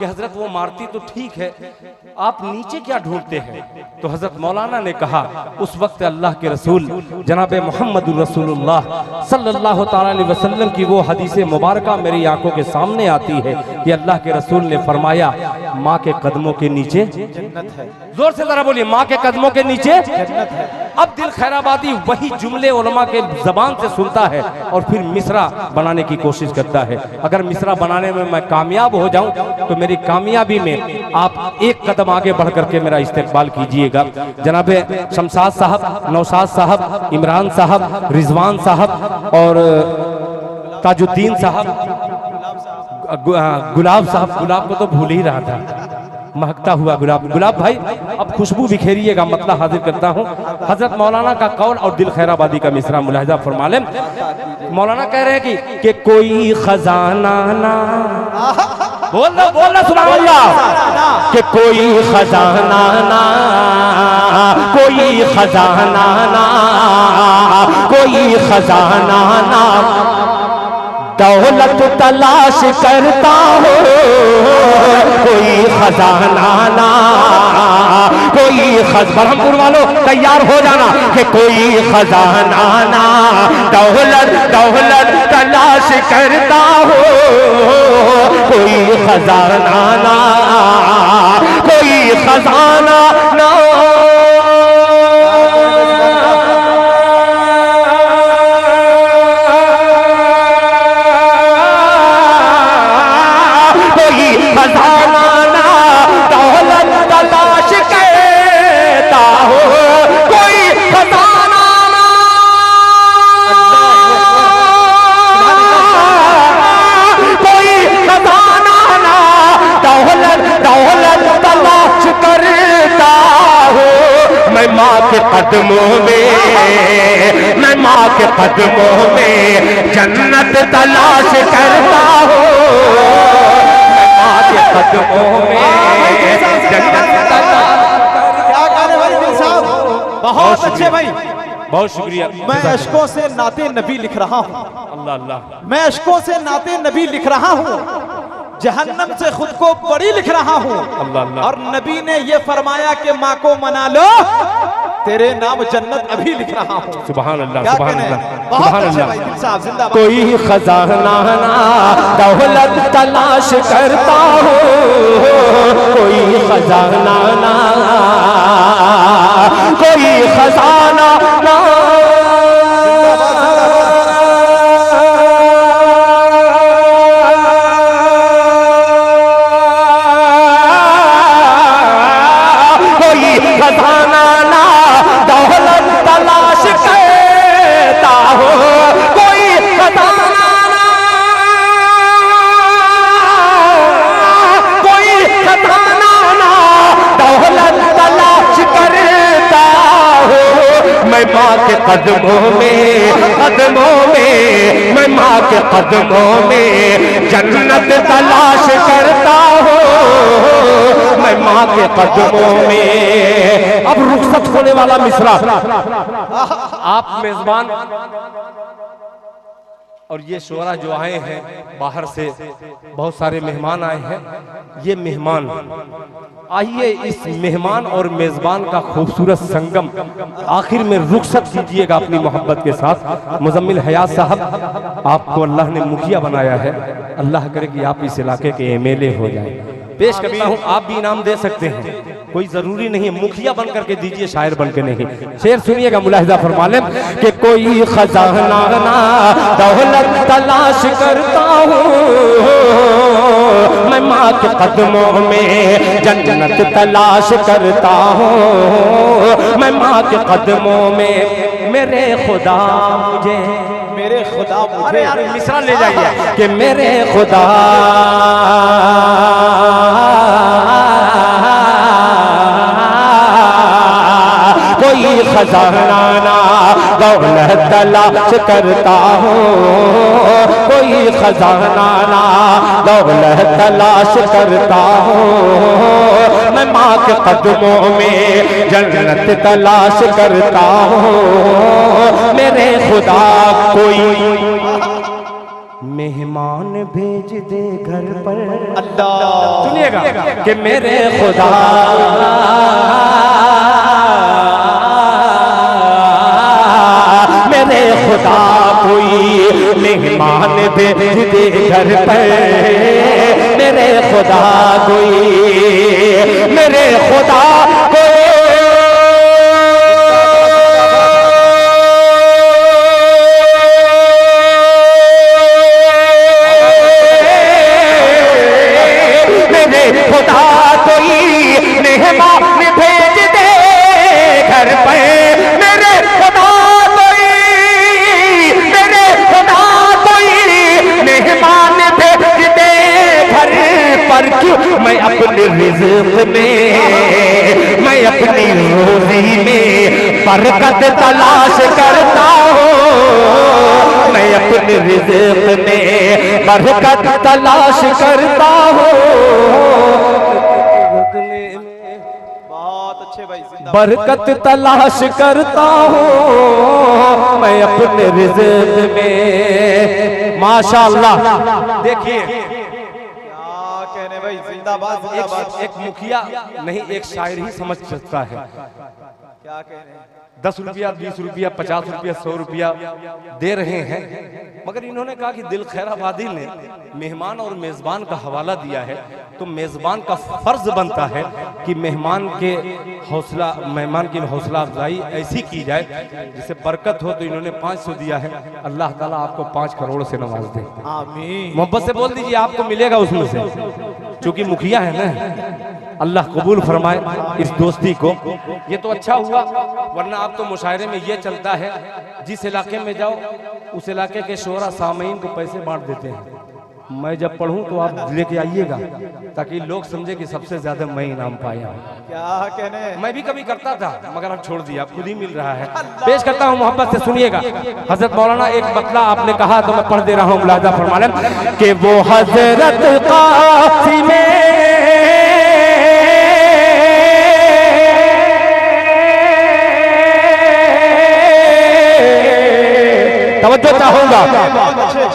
कि हजरत वो मारती तो ठीक है, आप नीचे क्या ढूंढते हैं? तो हजरत मौलाना ने कहा, उस वक्त अल्लाह के रसूल जनाब मोहम्मद रसूलुल्लाह सल्लल्लाहु ताला अलैहि वसल्लम की वो हदीस मुबारका मेरी आंखों के सामने आती है कि अल्लाह के रसूल ने फरमाया, माँ के कदमों के नीचे जन्नत है। जोर से जरा बोलिए, माँ के कदमों के नीचे जन्नत है। अब दिल खैराबादी वही जुमले उलमा के जबान से सुनता है और फिर मिसरा बनाने की कोशिश करता है। अगर मिसरा बनाने में मैं कामयाब हो जाऊं तो मेरी कामयाबी में आप एक कदम आगे बढ़ करके मेरा इस्तेकबाल कीजिएगा। जनाब शमशाद साहब, नौशाद साहब, इमरान साहब, रिजवान साहब और ताजुद्दीन साहब, गुलाब साहब, गुलाब को तो भूल ही रहा था, महकता हुआ गुलाब। गुलाब भाई अब खुशबू बिखेरिएगा, मतलब हाजिर करता हूँ। हजरत मौलाना का कौल और दिल खैराबादी का मिसरा मुलाहिजा फरमा लें। मौलाना कह रहे हैं कि कोई खजाना ना, बोलना सुभान अल्लाह, कि कोई खजाना ना, कोई खजाना ना, कोई खजाना ना, दौलत तलाश करता हो, कोई खजाना ना, कोई बरहमपुर वालों तैयार हो जाना कि कोई खजाना ना, दौलत तलाश करता हो, कोई खजाना ना, कोई खजाना ना। कदमों में, मैं माँ के कदमों में जन्नत तलाश करता हूँ, माँ के कदमों में जन्नत तलाश। क्या गाने भाई दिल साहब, बहुत अच्छे भाई, बहुत शुक्रिया। मैं अश्कों से नाते नबी लिख रहा हूँ, अल्लाह अल्लाह, मैं अश्कों से नाते नबी लिख रहा हूँ, जहन्नम से खुद को बड़ी लिख रहा हूँ। अल्लाह अल्लाह। और नबी ने ये फरमाया कि माँ को मना लो, तेरे नाम जन्नत अभी लिख रहा हूँ। सुभान अल्लाह, क्या सुभान कहने? अल्लाह, बहुत सुभान अच्छे अल्लाह। भाई दिल साहब, जिंदाबाद। कोई खजाना ना, दौलत तलाश करता हो, कोई खजाना ना, कोई खजाना ना, खजाना ना, दौलत तलाश करता हो, कोई खजाना ना, कोई खजाना ना, दौलत तलाश करता हो। मैं माँ के कदमों में, मैं माँ के कदमों में जन्नत तलाश करता हो, मैं माँ के कदमों में। अब रुखसत होने वाला मिसरा, आप मेजबान और ये शोरा जो आए हैं बाहर से, बहुत सारे मेहमान आए हैं। ये मेहमान, आइए इस मेहमान और मेजबान का खूबसूरत संगम आखिर में रुखसत कीजिएगा अपनी मोहब्बत के साथ। मुजम्मिल हयात साहब, आपको अल्लाह ने मुखिया बनाया है, अल्लाह करे कि आप इस इलाके के एमएलए हो जाएं। पेश करता हूँ, आप भी इनाम दे सकते हैं, कोई जरूरी नहीं है मुखिया बन करके दीजिए, शायर बन के नहीं। शेर सुनिएगा, मुलाहिजा फरमा लें कि कोई खजाना ना, दौलत तलाश करता हूँ, मैं माँ के कदमों में जन्नत तलाश करता हूँ, मैं माँ के कदमों में। मेरे खुदा मुझे, मेरे खुदा मुझे, अरे यार मिसरा ले जाइए कि मेरे खुदा कोई खजाना ना, दौलत तलाश करता हूँ, कोई खजाना ना, दौलत तलाश करता हूँ, मैं माँ के कदमों में जन्नत तलाश करता। करता हूँ, मेरे खुदा कोई खजाना ना, दौलत तलाश करता हूँ, कोई खजाना ना, दौलत तलाश करता हूँ, मैं माँ के कदमों में जन्नत तलाश करता हूँ, मेरे खुदा कोई खजाना ना, दौलत तलाश करता हूँ, मैं माँ के कदमों में जन्नत तलाश करता हूँ, मेरे खुदा कोई मेहमान भेज दे घर पर। अल्लाह सुनिएगा कि मेरे खुदा मेरे खुदा कोई मेहमान भेज दे घर पर। मेरे खुदा कोई मेरे खुदा कोई खुदा कोई मेहमान भेज दे घर पे। मेरे खुदा कोई मेहमान भेज दे घर पर। क्यों मैं अपने रिज़्क़ में मैं अपनी रोज़ी में बरकत तलाश करता हूँ। मैं अपने रिज़्क़ में बरकत तलाश करता हूँ। बहुत अच्छे भाई, बरकत तलाश करता हूँ मैं अपने रिज़्क़ में। माशाअल्लाह। देखिए क्या कहने भाई, जिंदाबाद जिंदाबाद। एक मुखिया नहीं एक शायर ही समझ सकता है। क्या कहने, 10 रुपया 20 रुपया 50 रुपया 100 रुपया दे रहे हैं, मगर इन्होंने कहा कि दिल खैराबादी ने मेहमान और मेज़बान का हवाला दिया है, तो मेज़बान का फर्ज बनता है कि मेहमान की हौसला अफजाई ऐसी की जाए जिससे बरकत हो। तो इन्होंने 500 दिया है। अल्लाह ताला आपको 5 करोड़ से नवाज दे। आमीन। मोहब्बत से बोल दीजिए, आपको मिलेगा उसमें से, क्योंकि मुखिया है ना। अल्लाह कबूल फरमाए इस दोस्ती को। ये तो अच्छा हुआ, वरना आप तो मुशायरे में ये चलता है जिस इलाके में जाओ उस इलाके के शोरा सामीन को पैसे बांट देते हैं। मैं जब पढ़ूं तो आप लेके आइएगा ताकि लोग समझे कि सबसे ज्यादा मैं इनाम पाया हूं। क्या कहने, मैं भी कभी करता था मगर अब छोड़ दिया, खुद ही मिल रहा है। पेश करता हूं मोहब्बत से, सुनिएगा। हजरत मौलाना एक बतला आपने कहा तो मैं पढ़ दे रहा हूं, मुलाजा फरमा लें कि वो हजरत कासिम तवज्जो चाहूंगा।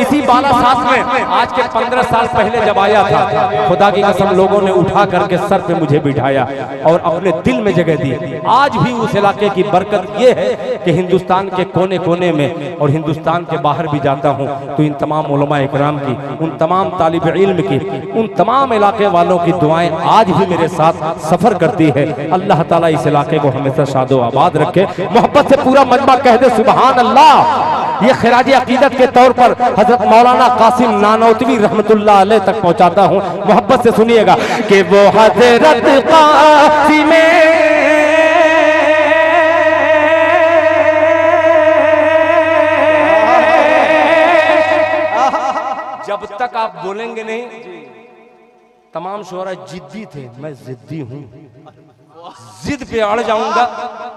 इसी बालासात में आज के 15 साल पहले जब आया था, खुदा की कसम लोगों ने उठा करके सर पे मुझे बिठाया और अपने दिल में जगह दी। आज भी उस इलाके की बरकत ये है कि हिंदुस्तान के कोने कोने में और हिंदुस्तान के बाहर भी जाता हूँ तो इन तमाम उलमा इकराम की, उन तमाम तालिब इल्म की, उन तमाम इलाके वालों की दुआएं आज भी मेरे साथ सफर करती है। अल्लाह ताला इस इलाके को हमेशा शादो आबाद रखे। मोहब्बत से पूरा मजमा कह दे सुभान अल्लाह। ये खिराज अकीदत के तौर पर हजरत मौलाना कासिम नानौतवी रहमतुल्लाह अलैह तक पहुंचाता हूं। मोहब्बत से सुनिएगा कि वो हजरत कासिम जब तक आप बोलेंगे नहीं, तमाम शोरा जिद्दी थे, मैं जिद्दी हूं, जिद पे अड़ जाऊंगा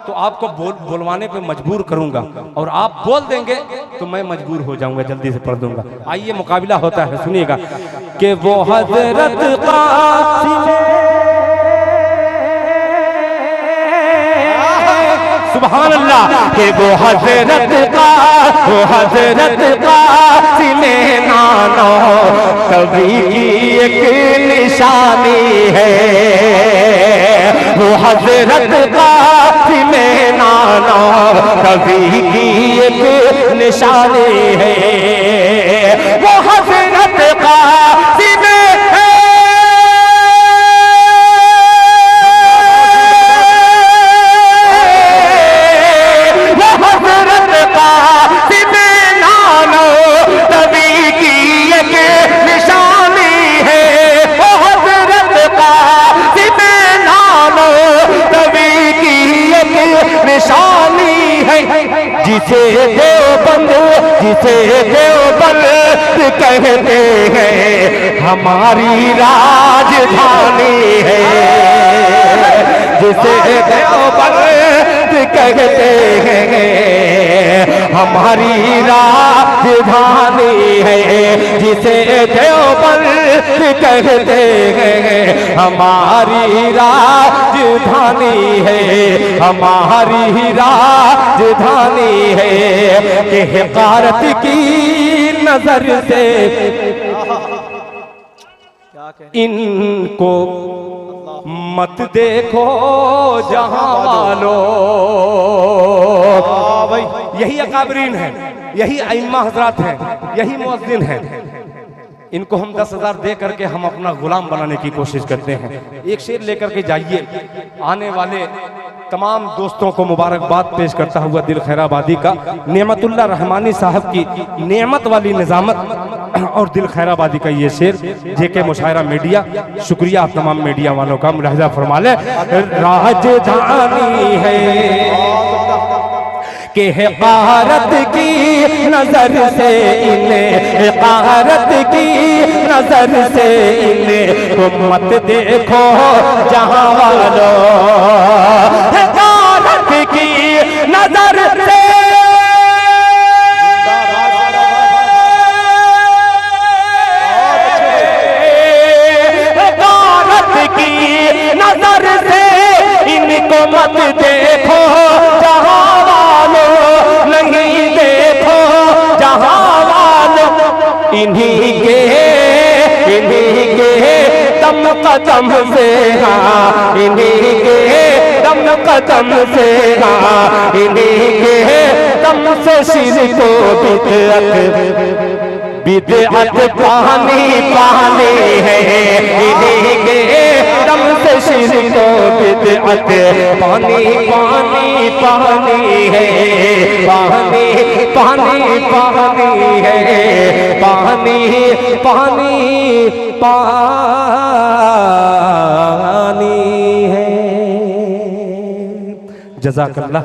तो आपको बोलवाने पे मजबूर करूंगा और आप बोल देंगे तो मैं मजबूर हो जाऊंगा, जल्दी से पढ़ दूंगा। आइए मुकाबिला होता है, सुनिएगा कि वो हजरत कासिम सुभान अल्लाह के वो हजरत कासिम नानो कभी की एक निशानी है। वो हजरत कासिम नानो कभी की एक निशानी है। वो हजरत कासिम जिसे देवबंद कहते हैं हमारी राजधानी है। जिसे देवबंद कहते हैं हमारी राजधानी है। जिसे देवबंद कहते हैं हमारी राजधानी है। हमारी राजधानी है कि हकारत की नजर से क्या कहने इनको मत देखो जहां वालों। भाई यही अकाबरीन है, यही अइम्मा हजरात हैं, यही मुअज्जिन हैं। इनको हम 10,000 दे करके हम अपना गुलाम बनाने की कोशिश करते हैं। एक शेर लेकर के जाइए। आने वाले तमाम दोस्तों को मुबारकबाद पेश करता हुआ दिल खैराबादी का, नेमतुल्लाह रहमानी साहब की नेमत वाली निजामत और दिल खैराबादी का ये शेर जेके मुशायरा मीडिया, शुक्रिया आप तमाम मीडिया वालों का। मुलाहिजा फरमा ले, राजधानी है कि हकारत की नजर से इन्हें, हकारत की नजर से इन्हें मत देखो जहां वालों। हकारत की नजर से हकारत की नजर से इनको मत देखो जहां नहीं देखो जहां वालों। इन्हीं के दम कदम से, हाँ इन्हीं के दम कदम से, हाँ इन्हीं के दम से शिर को बिदअत पानी पानी है। इन्हीं के दम से शिर को बिदअत पानी पानी पानी है। पानी पानी पानी है, पानी पानी पानी है। जज़ाकल्लाह।